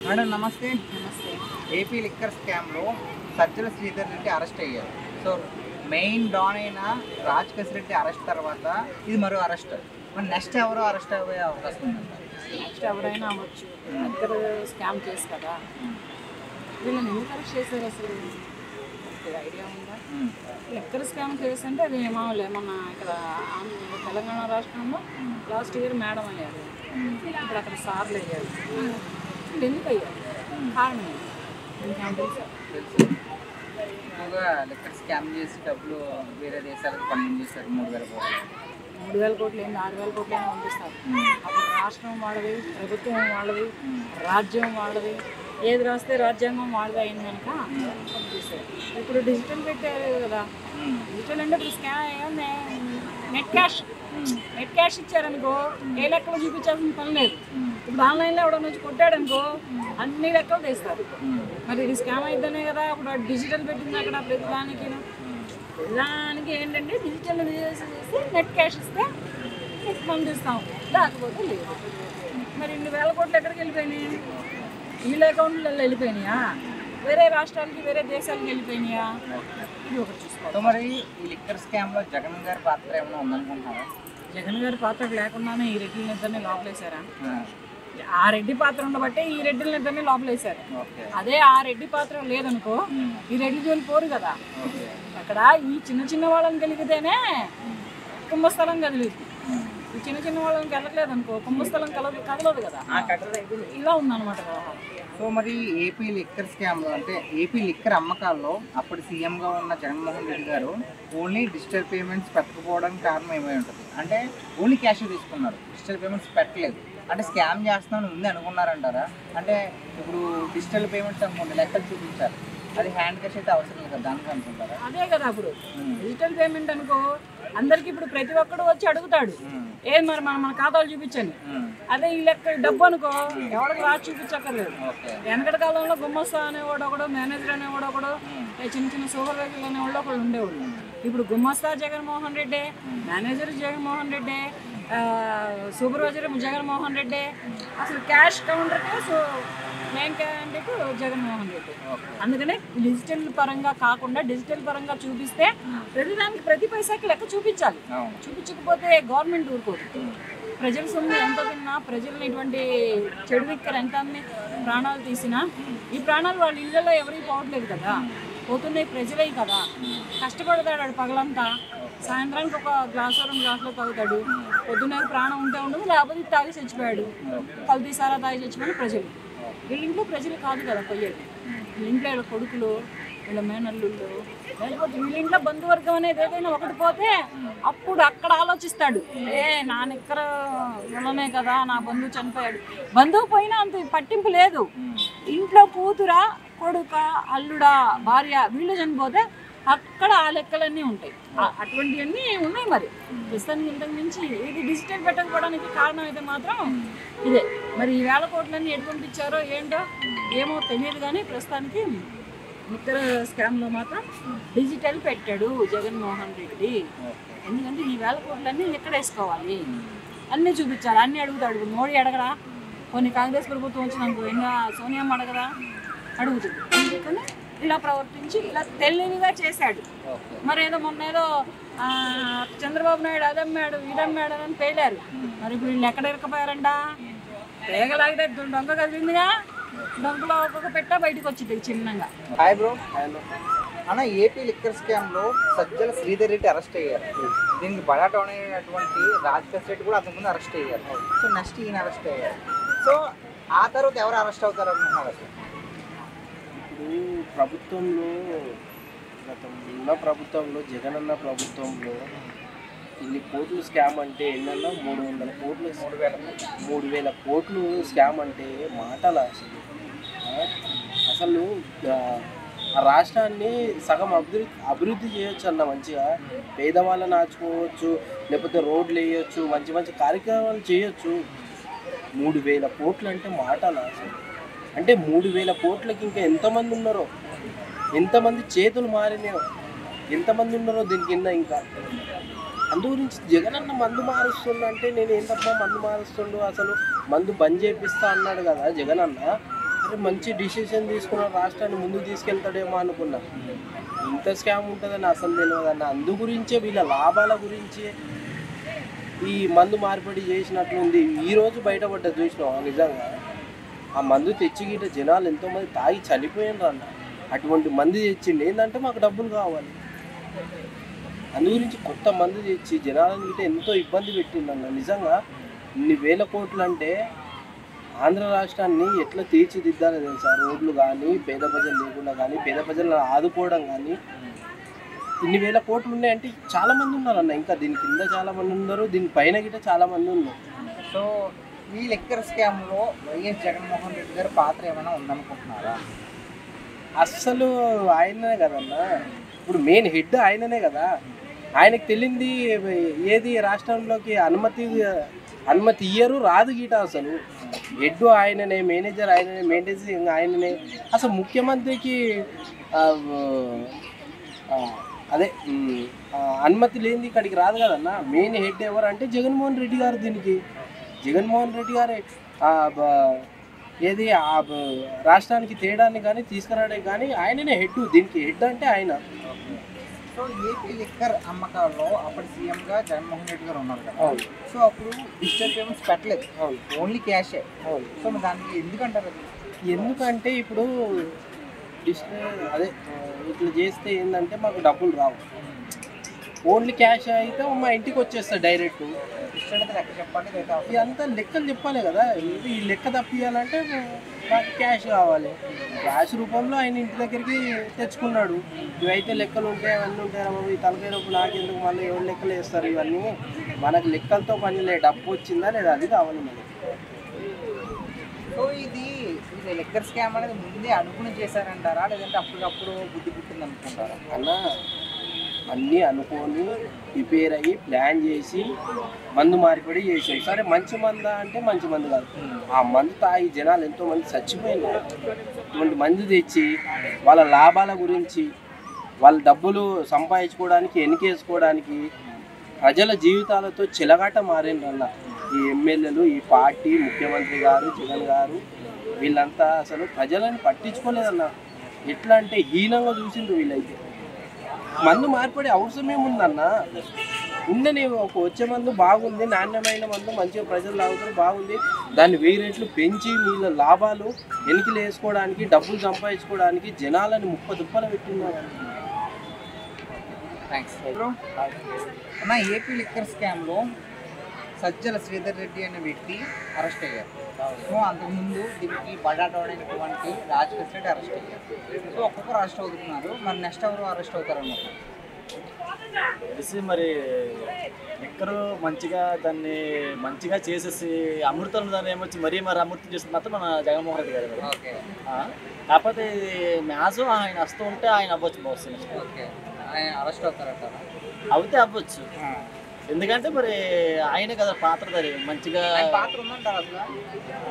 Madam నమస్తే. నమస్తే. AP liquor స్కామ్లో సజ్జల శ్రీధర్ రెడ్డి అరెస్ట్ అయ్యారు. సో మెయిన్ డాన్ అయిన రాజకేశ్ రెడ్డి అరెస్ట్ తర్వాత ఇది మరో అరెస్ట్. మరి నెక్స్ట్ ఎవరో అరెస్ట్ అయ్యే అవకాశం ఉందంట. నెక్స్ట్ ఎవరైనా అవ్వచ్చు. లిక్కర్ స్కామ్ కేసు కదా, వీళ్ళని ఎందుకు అరెస్ట్ చేశారు అసలు? ఐడియా ఉందా? లిక్కర్ స్కామ్ కేసు అంటే అది ఏమన్నా ఇక్కడ తెలంగాణ రాష్ట్రంలో లాస్ట్ ఇయర్ మేడం అయ్యారు, ఇప్పుడు అక్కడ సార్లు అయ్యారు. ఎందుకు అయ్యారు? కారణం తెలుసు ఎక్కువగా లిక్కర్ స్కామ్ చేసి డబ్బులు వేరే దేశాలకు పంపించేశారు. 3,000 కోట్లు. 3,000 కోట్లు ఏంటి, 6,000 కోట్లు అయినా పంపిస్తారు. అప్పుడు రాష్ట్రం వాళ్ళది, ప్రభుత్వం వాళ్ళది, రాజ్యం వాళ్ళది, ఏది రాస్తే రాజ్యాంగం వాళ్ళది అయింది కనుక పంపిస్తారు. ఇప్పుడు డిజిటల్ పెట్టారు కదా, డిజిటల్ అంటే ఇప్పుడు స్కామ్ ఏముంది, నెట్ క్యాష్ ఇచ్చారనుకో ఏ లెక్కలు చూపించాల్సిన పని లేదు. ఇప్పుడు ఆన్లైన్లో ఎవడన్నా వచ్చి కొట్టాడనుకో అన్ని లెక్కలు తీస్తారు. మరి ఇది స్కామ్ అయితేనే కదా ఇప్పుడు డిజిటల్ పెట్టింది అక్కడ ప్రతిదానికి ఏంటంటే డిజిటల్ చేసి నెట్ క్యాష్ ఇస్తే పంపిస్తాం, లేకపోతే లేదు. మరి 2,000 కోట్లు ఎక్కడికి వెళ్ళిపోయినాయి? వీళ్ళ అకౌంట్లలో వెళ్ళిపోయినాయా, వేరే రాష్ట్రాలకి వేరే దేశాలకు వెళ్ళిపోయినాయా? ఇది ఒకటి చూసుకోవాలి. మరి ఈ లిక్కర్ స్కామ్లో జగన్ గారి పాత్ర ఏమైనా ఉందనుకుంటున్నారా? జగన్ గారి పాత్ర లేకుండానే ఈ రెడ్డిని ఇద్దరిని లోపలేశారా? ఆ రెడ్డి పాత్ర ఉండబట్టే ఈ రెడ్డిని ఇద్దరిని లోపలేశారు. అదే ఆ రెడ్డి పాత్ర లేదనుకో ఈ రెడ్డి జోలి పోరు కదా. అక్కడ ఈ చిన్న వాళ్ళని కలిగితేనే కుంభస్థలం కదిలింది. ఈ చిన్న వాళ్ళని కదలలేదు అనుకో కుంభస్థలం కదలదు కదా. ఇలా ఉందన్నమాట. సో మరి ఏపీ లిక్కర్ స్కామ్లో అంటే ఏపీ లిక్కర్ అమ్మకాల్లో అప్పుడు సీఎంగా ఉన్న జగన్మోహన్ రెడ్డి గారు ఓన్లీ డిజిటల్ పేమెంట్స్ పెట్టకపోవడానికి కారణం ఏమై ఉంటుంది? అంటే ఓన్లీ క్యాష్ తీసుకున్నారు, డిజిటల్ పేమెంట్స్ పెట్టలేదు. అంటే స్కామ్ చేస్తున్నామని ముందే అనుకున్నారంటారా? అంటే ఇప్పుడు డిజిటల్ పేమెంట్స్ అనుకోండి, లెక్కలు చూపించారు, అది హ్యాండ్ క్యాష్ అయితే అవసరం లేదు కదా, దానికి అనుకుంటారా? అదే కదా. ఇప్పుడు డిజిటల్ పేమెంట్ అనుకో అందరికి ఇప్పుడు ప్రతి ఒక్కడు వచ్చి అడుగుతాడు, ఏం మరి మన ఖాతాలు చూపించండి. అదే ఈ లెక్క డబ్బు అనుకో ఎవరికి రాసి చూపించక్కర్లేదు. వెనకటి కాలంలో గుమ్మస్తా అనేవాడు ఒకడు, మేనేజర్ అనేవాడు ఒకడు, చిన్న సూపర్వైజర్లు అనేవాళ్ళు ఒకడు ఉండేవాళ్ళు. ఇప్పుడు గుమ్మస్తా జగన్మోహన్ రెడ్డి, మేనేజర్ జగన్మోహన్ రెడ్డి, సూపర్వైజర్ జగన్మోహన్ రెడ్డి, అసలు క్యాష్ కౌంటర్కే మెయిన్ క్యాండిడేట్ జగన్మోహన్ రెడ్డి. అందుకనే డిజిటల్ పరంగా కాకుండా డిజిటల్ పరంగా చూపిస్తే ప్రతిదానికి ప్రతి పైసాకి లెక్క చూపించాలి. చూపించకపోతే గవర్నమెంట్ ఊరుకోదు. ప్రజల సొమ్ము ఎంత తిన్నా, ప్రజల్ని ఇటువంటి చెడు విక్కర్ ఎంత ప్రాణాలు తీసినా ఈ ప్రాణాలు వాళ్ళ ఇళ్ళలో ఎవరికి పోవట్లేదు కదా, పోతున్నాయి ప్రజలే కదా. కష్టపడతాడు పగలంతా, సాయంత్రానికి ఒక గ్లాసు 2 గ్లాసులో తాగుతాడు. పొద్దున్న ప్రాణం ఉంటే ఉండదు, లేకపోతే తాగి చచ్చిపోయాడు, కల్తీ సారా తాగి చచ్చిపోయిన ప్రజలు. వీళ్ళ ఇంట్లో ప్రజలు కాదు కదా పోయేది, వీళ్ళ ఇంట్లో వీళ్ళ కొడుకులు, వీళ్ళ మేనల్లుళ్ళు, లేకపోతే వీళ్ళ ఇంట్లో బంధువర్గం అనేది ఏదైనా ఒకటి పోతే అప్పుడు అక్కడ ఆలోచిస్తాడు, నా నిక్కర వల్లనే కదా నా బంధువు చనిపోయాడు. బంధువు పోయినా అంత పట్టింపు లేదు. ఇంట్లో కూతురా, కొడుక, అల్లుడా, భార్య వీళ్ళు చనిపోతే అక్కడ ఆ లెక్కలన్నీ ఉంటాయి. అటువంటివన్నీ ఉన్నాయి. మరి ప్రస్తుతానికి ఇంతకు మించి ఇది డిజిటల్ పెట్టకపోవడానికి కారణం అయితే మాత్రం ఇదే. మరి ఈ 1,000 కోట్లన్నీ ఎటు పంపించారో ఏంటో ఏమో తెలియదు, కానీ ప్రస్తుతానికి లిక్కర్ స్కామ్లో మాత్రం డిజిటల్ పెట్టాడు జగన్మోహన్ రెడ్డి. ఎందుకంటే ఈ 1,000 కోట్లన్నీ ఎక్కడ వేసుకోవాలి, అన్నీ చూపించాలి, అన్నీ అడుగుతాడు. మోడీ అడగరా, కొన్ని కాంగ్రెస్ ప్రభుత్వం వచ్చినందుకు ఇంకా సోనియమ్మ అడగరా, అడుగుతుంది. అందుకని ఇలా ప్రవర్తించి ఇలా తెలివిగా చేశాడు. మరి ఏదో మొన్న ఏదో చంద్రబాబు నాయుడు అదమ్మాడు ఇదమ్మాడు అని పేలారు. మరి ఇప్పుడు వీళ్ళు ఎక్కడ ఇరకపోయారంట? పేగలాగితే దొంగ కదిలిందిగా, దొంగలో ఒక్కొక్క పెట్ట బయటకు వచ్చింది చిన్నగా. Hi bro. అన్న, ఏపీ లిక్కర్ స్కామ్లో సజ్జల శ్రీధర్ రెడ్డి అరెస్ట్ అయ్యారు. దీనికి బడాటోన్ అయినటువంటి రాజకేశ్ రెడ్డి కూడా అంతకుముందు అరెస్ట్ అయ్యారు. సో నెక్స్ట్ ఈయన అరెస్ట్ అయ్యారు. సో ఆ తర్వాత ఎవరు అరెస్ట్ అవుతారు అనుకుంటున్నారు అసలు? ఇప్పుడు ప్రభుత్వంలో గతంలో ప్రభుత్వంలో జగనన్న ప్రభుత్వంలో ఇన్ని కోట్లు స్కామ్ అంటే ఎన్నన్నా 300 కోట్లు, 3,000 కోట్లు స్కామ్ అంటే మాటల అసలు ఆ రాష్ట్రాన్ని సగం అభివృద్ధి చేయొచ్చు అన్న, మంచిగా పేదవాళ్ళని ఆచుకోవచ్చు, లేకపోతే రోడ్లు వేయచ్చు, మంచి కార్యక్రమాలు చేయొచ్చు. 3,000 కోట్లు అంటే మాటల అసలు. అంటే 3,000 కోట్లకి ఇంకా ఎంతమంది ఉన్నారో, ఎంతమంది చేతులు మారినాయో, ఎంతమంది ఉన్నారో దీని కింద. ఇంకా అందు గురించి జగనన్న మందు మారుస్తుండ అంటే నేను ఏంటమ్మా మందు మారుస్తుండు, అసలు మందు బంద్ చేపిస్తా అన్నాడు కదా జగనన్న. అరే మంచి డిసిషన్ తీసుకున్న రాష్ట్రాన్ని ముందుకు తీసుకెళ్తాడేమో అనుకున్నా. ఇంత స్కామ్ ఉంటుందని అసలు తెలియదు అన్న. అందు గురించే వీళ్ళ లాభాల గురించి ఈ మందు మార్పిడి చేసినట్లుంది. ఈరోజు బయటపడ్డది చూసినావా? నిజంగా ఆ మందు తెచ్చి గిట్ట జనాలు ఎంతోమంది తాగి చనిపోయినారు అన్న. అటువంటి మందు తెచ్చిండి ఏంటంటే మాకు డబ్బులు కావాలి. అందు గురించి కొత్త మందు తెచ్చి జనాలను గిట్ట ఎంతో ఇబ్బంది పెట్టిందన్న. నిజంగా ఇన్ని వేల కోట్లు అంటే ఆంధ్ర రాష్ట్రాన్ని ఎట్లా తీర్చిదిద్దాలో తెలుసా? రోడ్లు కానీ, పేద ప్రజలు లేకుండా కానీ, పేద ప్రజలను ఆదుకోవడం కానీ. ఇన్ని వేల కోట్లు ఉన్నాయంటే చాలామంది ఉన్నారు అన్న. ఇంకా దీని కింద చాలామంది ఉన్నారు, దీని పైన గిట్ట చాలామంది ఉన్నారు. సో ఈ లిక్కర్ స్కామ్లో వైఎస్ జగన్మోహన్ రెడ్డి గారి పాత్ర ఏమైనా ఉందనుకుంటున్నారా? అస్సలు ఆయననే కదన్నా. ఇప్పుడు మెయిన్ హెడ్ ఆయననే కదా. ఆయనకు తెలియంది ఏది రాష్ట్రంలోకి అనుమతి ఇయ్యరు, రాదు గీట. అసలు హెడ్ ఆయననే, మేనేజర్ ఆయననే, మెయింటెనెన్స్ ఆయననే. అసలు ముఖ్యమంత్రికి అదే అనుమతి లేనిది ఇక్కడికి రాదు కదన్న. మెయిన్ హెడ్ ఎవరు అంటే జగన్మోహన్ రెడ్డి గారు. దీనికి జగన్మోహన్ రెడ్డి గారే ఏది రాష్ట్రానికి తేడాన్ని కానీ తీసుకురావడానికి కానీ ఆయననే హెడ్. దీనికి హెడ్ అంటే ఆయన. సో ఏపీ లిక్కర్ అమ్మకాల్లో అప్పుడు సీఎంగా జగన్మోహన్ రెడ్డి గారు ఉన్నారు కదా. సో అప్పుడు డిజిటల్ పేమెంట్స్ పెట్టలేదు, ఓన్లీ క్యాషే. సో దానికి ఎందుకంటారు అది? ఎందుకంటే ఇప్పుడు అదే ఇట్లా చేస్తే ఏంటంటే మాకు డబ్బులు రావు. ఓన్లీ క్యాష్ అయితే మా ఇంటికి వచ్చేస్తా డైరెక్ట్. డిజిటల్ అయితే లెక్క చెప్పండి. ఇదంతా లెక్కలు చెప్పాలి కదా. ఈ లెక్క తప్పియాలంటే మాకు క్యాష్ కావాలి. క్యాష్ రూపంలో ఆయన ఇంటి దగ్గరికి తెచ్చుకున్నాడు. ఇవైతే లెక్కలు ఉంటాయి, అవన్నీ ఉంటాయి. ఈ తలకాయ రూపు నాకెందుకు, మళ్ళీ ఎవరు లెక్కలు వేస్తారు? ఇవన్నీ మనకు లెక్కలతో పని లేదు. డబ్బు వచ్చిందా లేదా అది కావాలి మనకి. సో ఇది లిక్కర్ స్కామ్ అనేది ముందే అనుకుని చేశారంటారా, లేదంటే అప్పటికప్పుడు బుద్ధి పుట్టింది అనుకుంటారా? అన్న అన్నీ అనుకొని ప్రిపేర్ అయ్యి ప్లాన్ చేసి మందు మార్పిడి చేసాం. సరే మంచి మంద అంటే మంచి మందు కాదు. ఆ మందు తాగి జనాలు ఎంతోమంది చచ్చిపోయినారు. ఇటువంటి మందు తెచ్చి వాళ్ళ లాభాల గురించి, వాళ్ళ డబ్బులు సంపాదించుకోవడానికి, ఎన్నికేసుకోవడానికి ప్రజల జీవితాలతో చెలగాట మారిండ్రన్న. ఈ ఎమ్మెల్యేలు, ఈ పార్టీ, ముఖ్యమంత్రి గారు, జగన్ గారు వీళ్ళంతా అసలు ప్రజలను పట్టించుకోలేదన్న. ఎట్లా అంటే హీనంగా చూసిండ్రు వీళ్ళైతే. మందు మార్పడే అవసరం ఏముందన్న? ఉండని ఒక వచ్చే మందు బాగుంది, నాణ్యమైన మందు, మంచిగా ప్రజలు తాగుతారు, బాగుంది. దాన్ని 1000 రెట్లు పెంచి వీళ్ళ లాభాలు ఎన్నికలు వేసుకోవడానికి, డబ్బులు సంపాదించుకోవడానికి జనాలని ముప్పదుప్పలు పెట్టిన్నారు. థ్యాంక్స్. అన్న, ఏపీ లిక్కర్ స్కామ్లో సజ్జల శ్రీధర్ రెడ్డి అనే వ్యక్తి అరెస్ట్ అయ్యారు. సో అంతకుముందు దీనికి బడాటోడైనటువంటి రాజకేష్ రెడ్డి అరెస్ట్ అయ్యారు. సో ఒక్కొక్కరు అరెస్ట్ అవుతున్నారు. మరి నెక్స్ట్ ఎవరు అరెస్ట్ అవుతారన్నమాట తెలిసి మరి ఎక్కడో దాన్ని మంచిగా చేసేసి అమృతం దాన్ని ఏమొచ్చి మరి అమృతం చేసి మాత్రం మన జగన్మోహన్ రెడ్డి గారు. ఓకే. కాకపోతే ఇది మ్యాథ్స్ ఆయన వస్తూ ఉంటే ఆయన అవ్వచ్చు బాస్. ఓకే, ఆయన అరెస్ట్ అవుతారంటారా? అవుతే అవ్వచ్చు. ఎందుకంటే మరి ఆయనే కదా పాత్రధారి. మంచిగా పాత్ర ఉందంటారు అసలు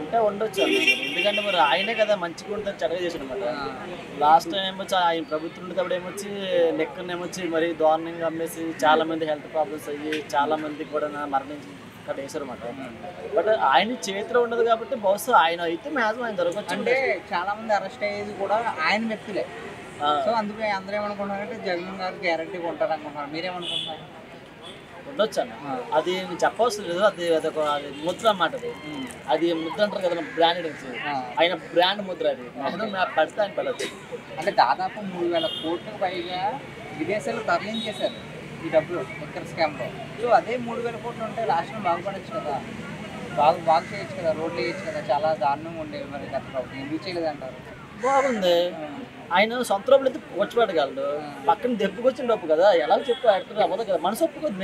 అంటే ఉండొచ్చు అన్నమాట. ఎందుకంటే మరి ఆయనే కదా మంచిగా ఉంటుంది చెడగా చేసాడు అనమాట. లాస్ట్ టైం ఏమొచ్చి ఆయన ప్రభుత్వం ఉండేటప్పుడు ఏమొచ్చి లెక్కనేమొచ్చి మరి దారుణంగా అమ్మేసి చాలా మంది హెల్త్ ప్రాబ్లమ్స్ అయ్యి చాలా మంది కూడా మరణించి అక్కడ వేసారు అనమాట. బట్ ఆయన చేతిలో ఉండదు కాబట్టి బహుశా ఆయన అయితే మ్యాక్సిమం ఆయన దొరకవచ్చు. అంటే చాలా మంది అరెస్ట్ అయ్యేది కూడా ఆయన వ్యక్తులే. సో అందుకే అందరూ ఏమనుకుంటున్నారంటే జగన్ గారు గ్యారంటీగా ఉంటారు అనుకుంటున్నారు. మీరేమనుకుంటున్నారు? ఉండొచ్చు అన్న. అది నేను చెప్పవలసిన లేదు. అదొక ముద్ర అన్నమాట. అది ముద్ర అంటారు కదా బ్రాండెడ్. ఆయన బ్రాండ్ ముద్ర. అది పడితే ఆయన పడవచ్చు. అంటే దాదాపు 3000 కోట్లకు పైగా విదేశాలు తరలించేశారు ఈ డబ్బులు లిక్కర్ స్కామ్లో. సో అదే 3000 కోట్లు ఉంటే రాష్ట్రం బాగుపడచ్చు కదా, బాగు చేయొచ్చు కదా, రోడ్లు వేయచ్చు కదా. చాలా దారుణంగా ఉండేవి. మరి గత ప్రభుత్వం ఎందుకు చేయలేదంటారు? బాగుంది. ఆయన సొంత డబ్బులు అయితే వచ్చి పక్కన దెబ్బకొచ్చిన డబ్బు కదా, ఎలా చెప్పి ఆడుతుంది అవ్వదు కదా. మనసు ఒప్పుకోదు.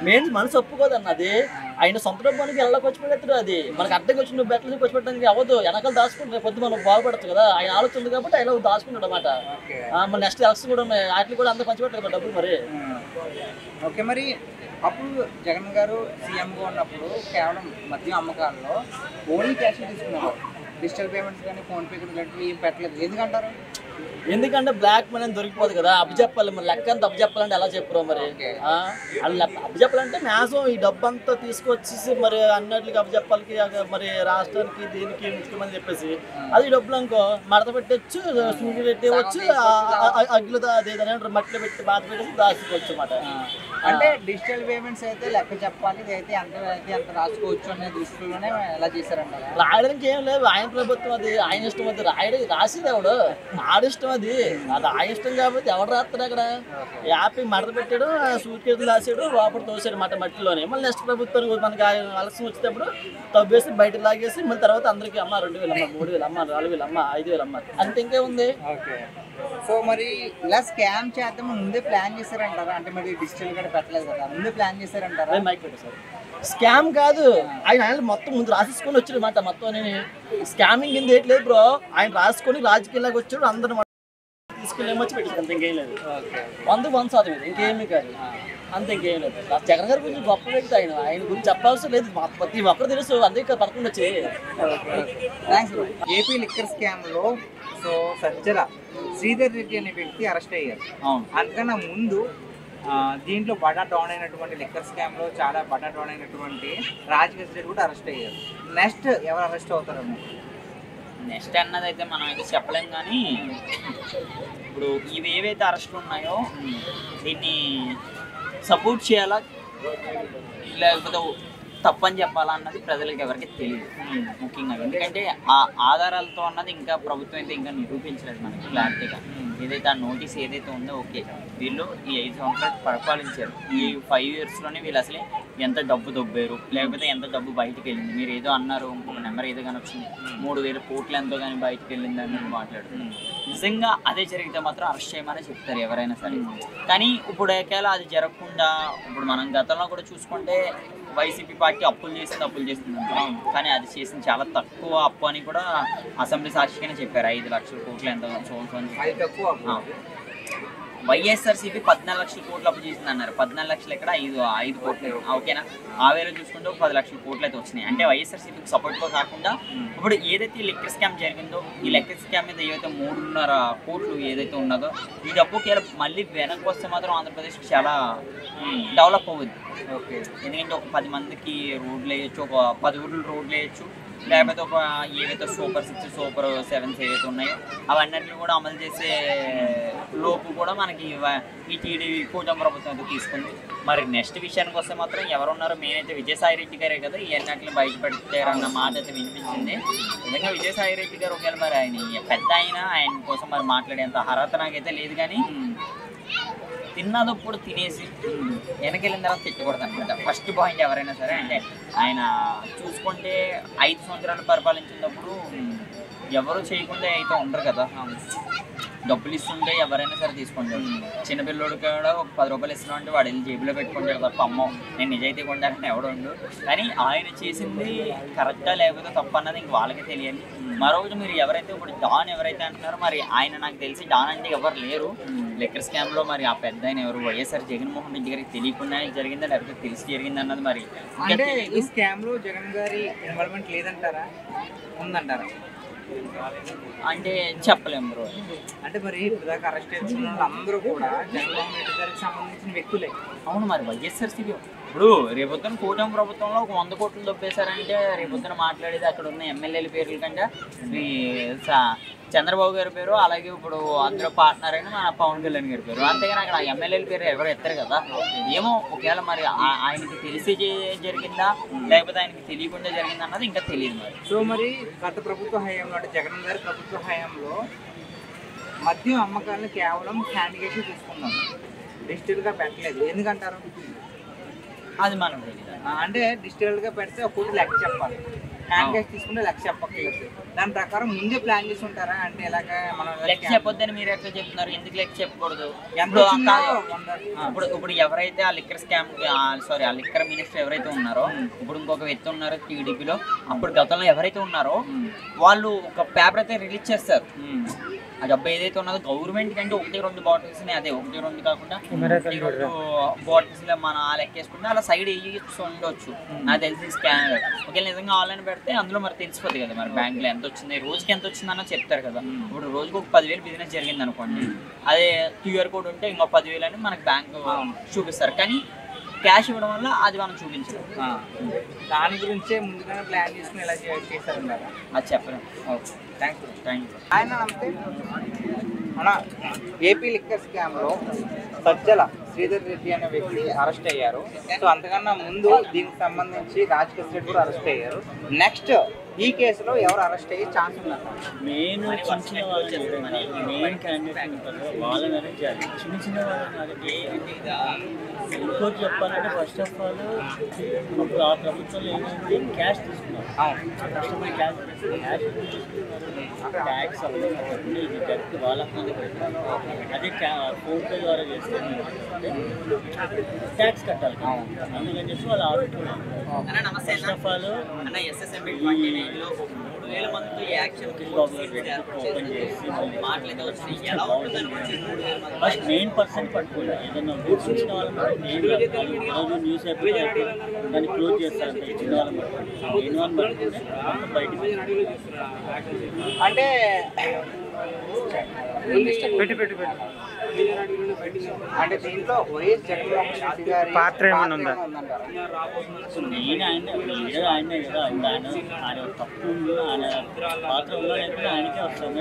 మెయిన్ మనసు ఒప్పుకోదు అన్నది. ఆయన సొంత డబ్బు అనేది ఎలా వచ్చి పెడతాడు. అది మనకు అర్థంకి వచ్చిన బెట్టలు వచ్చి పెట్టడానికి అవ్వదు. వెనకాల దాచుకుంటే పొద్దు మనం బాగుపడచ్చు కదా. ఆయన ఆలోచన ఉంది కాబట్టి ఆయన దాచుకున్నాడు అనమాట. మన నెక్స్ట్ ఎలక్షన్ కూడా ఉన్నాయి, వాటిని కూడా అందరూ పంచిపెట్టారు కదా డబ్బులు. మరి ఓకే, మరి అప్పుడు జగన్ గారు సీఎంగా ఉన్నప్పుడు కేవలం మద్యం అమ్మకాల్లో ఓన్లీ క్యాష్ తీసుకున్నారు. డిజిటల్ పేమెంట్స్ కానీ ఫోన్పే కానీ ఏం పెట్టలేదు. ఎందుకంటారు? ఎందుకంటే బ్లాక్ మనీ అని దొరికిపోదు కదా, అప్పచెప్పాలి మరి, లెక్క అంతా అప్పచెప్పాలంటే ఎలా చెప్పరు మరి, అప్పచెప్పాలంటే మ్యాక్సిమం ఈ డబ్బు అంతా తీసుకొచ్చేసి మరి అన్నిటికి అప్పచెప్పాలకి మరి రాష్ట్రానికి దీనికి ముఖ్యమని చెప్పేసి అది డబ్బులు అనుకో మడత పెట్టచ్చు, సూటి పెట్టవచ్చు, అగ్గిలో మట్టిలో పెట్టి బాధ పెట్టేసి దాచుకోవచ్చు అన్నమాట. అంటే డిజిటల్ పేమెంట్స్ అయితే లెక్క చెప్పాలి, అయితే ఎంత రాసుకోవచ్చు అనే దృష్టిలోనే ఎలా చేశారంటారా? రాయడానికి ఏం లేదు, ఆయన ప్రభుత్వం అది, ఆయన ఇష్టం అది, రాసింది ఎవడు ఆడిష్టం, అది ఆయన ఇష్టం కాబట్టి ఎవడు రాస్తాడు అక్కడ. యాపీ మడత పెట్టాడు, సూట్ కేసులు రాసాడు, లోపల తోసాడు మట్టిలోనే. మళ్ళీ నెక్స్ట్ ప్రభుత్వానికి మనకి ఎలక్షన్ వచ్చేటప్పుడు తవ్వేసి బయట లాగేసి మళ్ళీ తర్వాత అందరికీ అమ్మ 2,000 అమ్మ, 3,000 అమ్మ, 4,000 అమ్మ, 5,000 అమ్మ, అంత ఇంకేముంది. సో మరి ఇలా స్కామ్ చేద్దాం ముందే ప్లాన్ చేశారంటారా? అంటే మరి డిజిటల్ కూడా పెట్టలేదు కదా, ముందే ప్లాన్ చేశారంటారా? స్కామ్ కాదు, ఆయన మొత్తం ముందు రాసేసుకొని వచ్చాడు మాట. మొత్తం నేను స్కామింగ్ కింద ఏట్లేదు బ్రో, ఆయన రాసుకొని రాజకీయాలకు వచ్చాడు, అందరు తీసుకెళ్ళి వచ్చి పెట్టారు, అంత ఇంకేం లేదు. 100% ఇది ఇంకేమీ కాదు, అంత ఇంకేం లేదు. జగన్ గారి గురించి గొప్ప వ్యక్తి, ఆయన గురించి చెప్పాల్సిన లేదు, ప్రతి ఒక్కరు తెలుసు, అందుకే పదకొండు వచ్చి. Thanks bro. AP liquor scam లో సో సజ్జల శ్రీధర్ రెడ్డి అనే వ్యక్తి అరెస్ట్ అయ్యారు. అందుకన్నా ముందు దీంట్లో బడా డౌన్ అయినటువంటి లిక్కర్ స్కామ్ లో చాలా బడా డౌన్ అయినటువంటి రాజకేష్ రెడ్డి కూడా అరెస్ట్ అయ్యారు. నెక్స్ట్ ఎవరు అరెస్ట్ అవుతారు? నెక్స్ట్ అన్నది అయితే మనం అయితే చెప్పలేం, కానీ ఇప్పుడు ఇవి ఏవైతే అరెస్టులు ఉన్నాయో దీన్ని సపోర్ట్ చేయాలా లేకపోతే తప్పని చెప్పాలా అన్నది ప్రజలకు ఎవరికి తెలియదు ముఖ్యంగా. ఎందుకంటే ఆ ఆధారాలతో అన్నది ఇంకా ప్రభుత్వం అయితే ఇంకా నిరూపించలేదు మనకి క్లారిటీగా. ఏదైతే ఆ నోటీస్ ఏదైతే ఉందో ఓకే, వీళ్ళు ఈ 5 సంవత్సరాలు పరిపాలించారు, ఈ 5 ఇయర్స్లోనే వీళ్ళు అసలు ఎంత డబ్బు దొబ్బారు, లేకపోతే ఎంత డబ్బు బయటకు వెళ్ళింది. మీరు ఏదో అన్నారు, ఇంకొక నెంబర్ ఏదో కానీ వచ్చింది, 3,000 కోట్లు ఎంతో కానీ బయటకు వెళ్ళింది అని మాట్లాడుతున్నారు. నిజంగా అదే జరిగితే మాత్రం అరెస్ట్ చేయమని చెప్తారు ఎవరైనా సరే. కానీ ఇప్పుడు ఏకేలా అది జరగకుండా, ఇప్పుడు మనం గతంలో కూడా చూసుకుంటే వైసీపీ పార్టీ అప్పులు చేస్తుంది కానీ అది చేసింది చాలా తక్కువ అప్పు అని కూడా అసెంబ్లీ సాక్షిగానే చెప్పారు. 5 లక్షల కోట్లు ఎంత వైఎస్ఆర్సీపీ 14 లక్షల కోట్లు అప్పు చేసింది అన్నారు. 14 లక్షలు ఎక్కడ, 5 కోట్లు ఓకేనా. ఆ వేలో చూసుకుంటే 10 లక్షల కోట్లు అయితే వచ్చినాయి. అంటే వైఎస్ఆర్సీపీకి సపోర్ట్గా కాకుండా ఇప్పుడు ఏదైతే లిక్కర్ స్కామ్ జరిగిందో ఈ లిక్కర్ స్కామ్ మీద ఏవైతే 3.5 కోట్లు ఏదైతే ఉన్నదో ఈ డబ్బు మళ్ళీ వెనక్కి వస్తే మాత్రం ఆంధ్రప్రదేశ్ చాలా డెవలప్ అవుద్ది. ఎందుకంటే ఒక 10 మందికి రోడ్లు వేయచ్చు, ఒక 10 ఊర్లు రోడ్లు వేయచ్చు, లేకపోతే ఒక ఏవైతే సూపర్ 6, సూపర్ 7 ఏవైతే ఉన్నాయో అవన్నిటిని కూడా అమలు చేసే లోపు కూడా మనకి ఈ టీడీపీ కూటమి ప్రభుత్వం అయితే తీసుకుంది. మరి నెక్స్ట్ విషయానికి వస్తే మాత్రం ఎవరున్నారో మెయిన్ అయితే విజయసాయి రెడ్డి గారే కదా ఈ అన్నిటిని బయట పెట్టారన్న మాట అయితే వినిపించింది. నిజంగా విజయసాయి రెడ్డి గారు ఒకవేళ మరి ఆయన పెద్ద ఆయన కోసం మరి మాట్లాడేంత అర్హత నాకైతే లేదు. కానీ తిన్నదప్పుడు తినేసి వెనకెళ్ళిన తర్వాత తిట్టకూడదు అనమాట ఫస్ట్ పాయింట్ ఎవరైనా సరే. అంటే ఆయన చూసుకుంటే 5 సంవత్సరాలు పరిపాలించినప్పుడు ఎవరు చేయకుండా అయితే ఉండరు కదా, డబ్బులు ఇస్తుంటే ఎవరైనా సరే తీసుకుంటారు. చిన్నపిల్లోడికి కూడా ఒక 10 రూపాయలు ఇస్తున్నాం అంటే వాడు వెళ్ళి జేబులో పెట్టుకుంటాడు తప్ప అమ్మో నేను నిజాయితీ కొంటానని ఎవడు ఉండు. కానీ ఆయన చేసింది కరెక్టా లేకపోతే తప్ప అన్నది ఇంక వాళ్ళకే తెలియాలి. మరొకటి మీరు ఎవరైతే ఇప్పుడు డాన్ ఎవరైతే అంటున్నారో మరి ఆయన నాకు తెలిసి డాన్ అంటే ఎవరు లేరు లిక్కర్ స్కామ్లో. మరి ఆ పెద్ద ఆయన ఎవరు వైఎస్ఆర్ జగన్మోహన్ రెడ్డి గారికి తెలియకుండా జరిగిందా లేకపోతే తెలిసి జరిగింది అన్నది మరి అంటే ఈ స్కామ్లో జగన్ గారి ఇన్వాల్వ్మెంట్ లేదంటారా ఉందంటారా? అంటే చెప్పలేము బ్రో. అంటే మరి ఇప్పటిదాకా అరెస్ట్ చేసిన వాళ్ళందరూ కూడా జగన్మోహన్ రెడ్డి గారికి సంబంధించిన వ్యక్తులే. అవును, మరి వైఎస్ఆర్సీపీ ఇప్పుడు రేపొద్దున కూటమి ప్రభుత్వంలో ఒక 100 కోట్లు దొబ్బేశారంటే రేపొద్దున మాట్లాడేది అక్కడ ఉన్న ఎమ్మెల్యేల పేర్ల కంటే చంద్రబాబు గారి పేరు, అలాగే ఇప్పుడు అందులో పార్ట్నర్ అయిన మన పవన్ కళ్యాణ్ గారి పేరు. అంతేగాని అక్కడ ఎమ్మెల్యేల పేరు ఎవరు ఎత్తారు కదా. ఏమో ఒకవేళ మరి ఆయనకి తెలిసి జరిగిందా లేకపోతే ఆయనకి తెలియకుండా జరిగిందా అన్నది ఇంకా తెలియదు మరి. సో మరి గత ప్రభుత్వ హయాంలో అంటే జగన్ గారి ప్రభుత్వ హయాంలో మద్యం అమ్మకాలను కేవలం హ్యాండ్ క్యాష్ తీసుకున్నాం, డిజిటల్గా పెట్టలేదు. ఎందుకంటారు? అది మనం తెలియదు. అంటే డిజిటల్గా పెడితే ఒక్కొక్కటి లెక్క చెప్పాలి, హ్యాండ్ క్యాష్ తీసుకుంటే లెక్క చెప్పక్కర్లేదు. దాని ప్రకారం ముందే ప్లాన్ చేసి ఉంటారా? అంటే ఎలాగ మనం లెక్క చెప్పొద్దని మీరు ఎట్లా చెప్తున్నారు? ఎందుకు లెక్క చెప్పకూడదు? ఇప్పుడు ఎవరైతే ఆ లిక్కర్ స్కామ్ ఆ లిక్కర్ మినిస్టర్ ఎవరైతే ఉన్నారో ఇప్పుడు ఇంకొక వ్యక్తి ఉన్నారో టీడీపీలో, అప్పుడు గతంలో ఎవరైతే ఉన్నారో వాళ్ళు ఒక పేపర్ అయితే రిలీజ్ చేస్తారు. ఆ డబ్బు ఏదైతే ఉన్నదో గవర్నమెంట్ కంటే 1-2 బాటిల్స్ అదే 1-2 కాకుండా 1-2 బాటిల్స్ మనం ఆ లెక్కేసుకుంటే అలా సైడ్ వేయచ్చు ఉండొచ్చు. నాకు తెలిసి స్కానర్ ఒకవేళ నిజంగా ఆన్లైన్ పెడితే అందులో మరి తెలిసిపోతుంది కదా మరి బ్యాంకులో ఎంత వచ్చింది, రోజుకి ఎంత వచ్చిందన్న చెప్తారు కదా. ఇప్పుడు రోజుకి ఒక 10,000 బిజినెస్ జరిగింది అనుకోండి, అదే క్యూఆర్ కోడ్ ఉంటే ఇంకో 10,000 అని మనకు బ్యాంకు చూపిస్తారు. కానీ క్యాష్ ఇవ్వడం వల్ల అది మనం చూపించలేం. దాని గురించే ముందుగానే ప్లాన్ చేసుకుని ఇలా చేశారు కదా, అది చెప్పలేం. Okay, thank you. యూ. ఆయన నమస్తే మన ఏపీ లిక్కర్ స్కామ్లో సజ్జల శ్రీధర్ రెడ్డి అనే వ్యక్తి అరెస్ట్ అయ్యారు. సో అంతకన్నా ముందు దీనికి సంబంధించి రాజకేష్ రెడ్డి కూడా అరెస్ట్ అయ్యారు. నెక్స్ట్ ఈ కేసులో ఎవరు అరెస్ట్ అయ్యే ఛాన్స్ ఉందంట? మెయిన్ చిన్న వాళ్ళని మెయిన్ క్యాండిడేట్ ఉంటారు వాళ్ళని అరెస్ట్ చేయాలి. చిన్న వాళ్ళని అరెస్ట్ ఇంకోటి చెప్పాలంటే ఫస్ట్ ఆఫ్ ఆల్ ఇప్పుడు ఆ ప్రభుత్వంలో ఏంటంటే క్యాష్ తీసుకున్నారు. కస్టమర్ క్యాష్ ట్యాక్స్ అవన్నీ డైరెక్ట్ వాళ్ళ అదే ఫోన్పే ద్వారా చేస్తే ట్యాక్స్ కట్టాలి. అందుకని చెప్పి వాళ్ళు ఆడుతున్నారు. ఫస్ట్ ఆఫ్ ఆల్ ఓపెన్ చేసి ఫస్ట్ మెయిన్ పర్సన్ పట్టుకోండి. ఏదైనా ఇచ్చిన వాళ్ళని న్యూస్ పేపర్ దాన్ని క్లోజ్ చేస్తారు. ఇచ్చిన వాళ్ళని పట్టుకోండి, మెయిన్ వాళ్ళని పట్టుకుంటే మొత్తం బయటకు అంటే అంటే దీంట్లో వైఎస్ జగన్మోహన్ రెడ్డి గారి పాత్ర ఏమైనా ఉందా? మెయిన్ ఆయన లీడర్ ఆయనే కదా. ఆయన తప్పు ఉంది, ఆయన పాత్ర ఉన్నా లేకపోతే ఆయనకే వస్తుంది.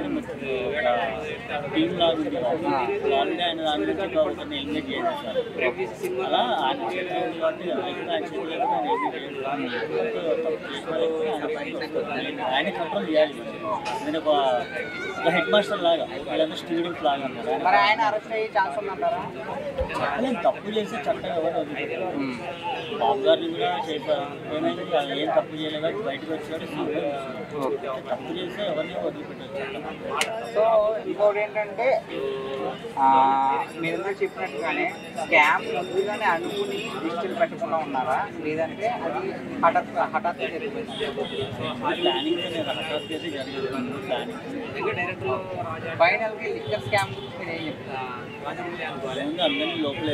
టీం లాగా ఉంది ఆల్రెడీ ఆయన దాని నుంచి ఒకరిని ఎలిమినేట్ చేసేసారు. అలా ఆయన చేతిలో ఉంది కాబట్టి ఆయన చేతిలో ఆయన కంట్రోల్ చేయాలి. నేను ఒక హెడ్ మాస్టర్ లాగా, వాళ్ళంతా స్టూడెంట్స్ లాగా అన్నారు. చెప్పలేం, తప్పు చేస్తే చట్టం ఎవరు వదిలిపెట్టారు. బాబు గారిని కూడా చేశారు. ఏమైంది, ఏం తప్పు చేయలేదు కాబట్టి బయటకు వచ్చాడు. తప్పు చేస్తే ఎవరిని వదిలిపెట్టారు చట్టం. సో ఇంకోటి ఏంటంటే మీరు చెప్పినట్టుగానే స్కామ్ ముందుగానే అనుకుని లిస్టులు పెట్టకుండా ఉన్నారా, లేదంటే అది హఠాత్తుగా జరిగిపోయింది? ప్లానింగ్ హఠాత్తుగా అయితే జరిగింది. ప్లానింగ్ ఫైనల్గా లిక్కర్ స్కామ్ గురించి మీరు ఏం చెప్తారు? అందరినీ లోపల